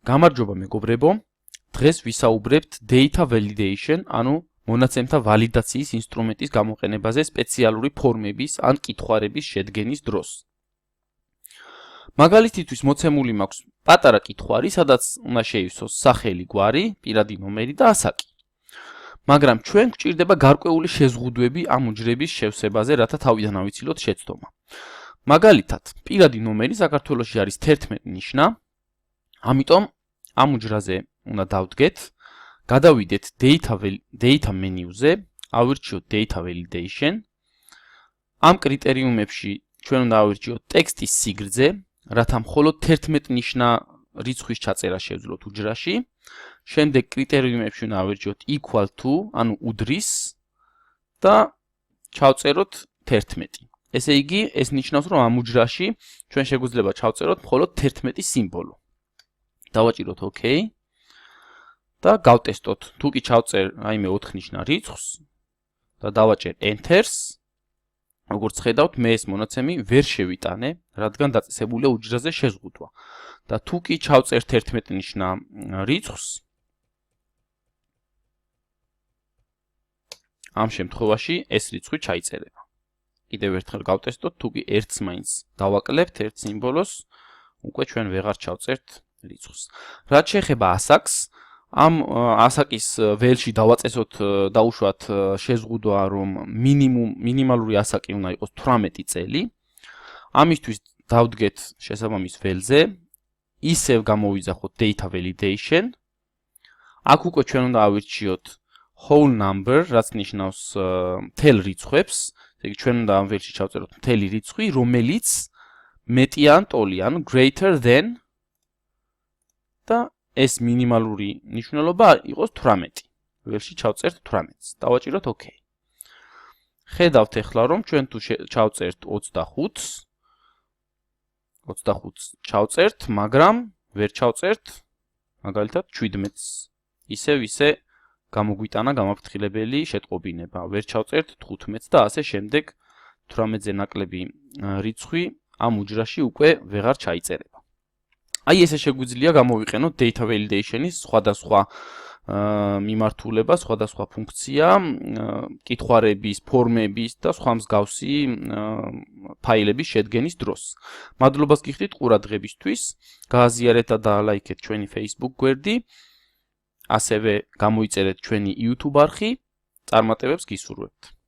გამარჯობა მეგობრებო, დღეს ვისაუბრებთ data validation, ანუ მონაცემთა ვალიდაციის ინსტრუმენტის გამოყენებაზე სპეციალური ფორმების ან კითხვარების შედგენის დროს. მაგალითისთვის მოცემული მაქვს პატარა კითხვარი, სადაც უნდა შეივსოს სახელი, გვარი, პირადი ნომერი და ასაკი. მაგრამ ჩვენ გვჭირდება გარკვეული შეზღუდვები ამ უჯრების შევსებაზე, რათა თავიდან ავიცილოთ შეცდომა. მაგალითად, პირადი ნომერი საქართველოში არის 11 ნიშნა, ამიტომ ამ უჯრაზე უნდა დავდგეთ, გადავიდეთ data menu-ზე, ავირჩიოთ data validation. ამ კრიტერიუმებში ჩვენ უნდა ავირჩიოთ ტექსტის სიგრძე, რათა მხოლოდ 11 ნიშნა რიცხვის ჩაწერა შევძლოთ უჯრაში. შემდეგ კრიტერიუმებში უნდა ავირჩიოთ equal to, ანუ უდრის და ჩავწეროთ 11. ესე იგი, ეს ნიშნავს, რომ ამ უჯრაში ჩვენ შეგვიძლია ჩავწეროთ მხოლოდ 11 სიმბოლო. დავაჭიროთ OK და გავტესტოთ. თუ კი ჩავწერ რაიმე 4 ნიშნა რიცხვს და დავაჭერ Enter-ს, როგორც ხედავთ, მე ეს მონაცემი ვერ შევიტანე, რადგან დაწესებულია უჯრაზე შეზღუდვა. და თუ კი ჩავწერ 11 ნიშნა რიცხვს, ამ შემთხვევაში ეს რიცხვი ჩაიწერება. კიდევ ერთხელ გავტესტოთ, თუ კი ერთს მაინც დავაკლებთ, ერთ სიმბოლოს, უკვე ჩვენ ვეღარ ჩავწერთ რიცხვს. რაც შეეხება ასაკს, ამ ასაკის ველში დავაწესოთ დაუშვათ შეზღუდვა, რომ მინიმალური ასაკი უნდა იყოს 18 წელი. ამისთვის დავდგეთ შესაბამის ველზე, ისევ გამოვიძახოთ data validation. აქ უკვე ჩვენ უნდა ავირჩიოთ whole number, რაც ნიშნავს მთელ რიცხვებს. ესე იგი, ჩვენ უნდა ამ ველში ჩავწეროთ მთელი რიცხვი, რომელიც მეტია ან ტოლია, ანუ greater than და ეს მინიმალური ნიშნულობა იყოს 18. ველში ჩავწერთ 18-ს. დავაჭიროთ OK. ხედავთ ახლა, რომ ჩვენ თუ ჩავწერთ 25-ს ჩავწერთ, მაგრამ ვერ ჩავწერთ მაგალითად 17-ს. ისე გამოგვიტანა გამაფრთხილებელი შეტყობინება. ვერ ჩავწერთ 15-ს და ასე შემდეგ 18-ზე ნაკლები რიცხვი ამ უჯრაში უკვე ვეღარ ჩაიწერება. აი ესე შეგვიძლია გამოვიყენოთ data validation-ის სხვადასხვა მიმართულება, სხვადასხვა ფუნქცია, კითხვარების, ფორმების და სხვა მსგავსი ფაილების შედგენის დროს. მადლობას გიხდით ყურადღებისთვის, გააზიარეთ და დაალაიქეთ ჩვენი Facebook გვერდი, ასევე გამოიწერეთ ჩვენი YouTube არხი, წარმატებებს გისურვებთ.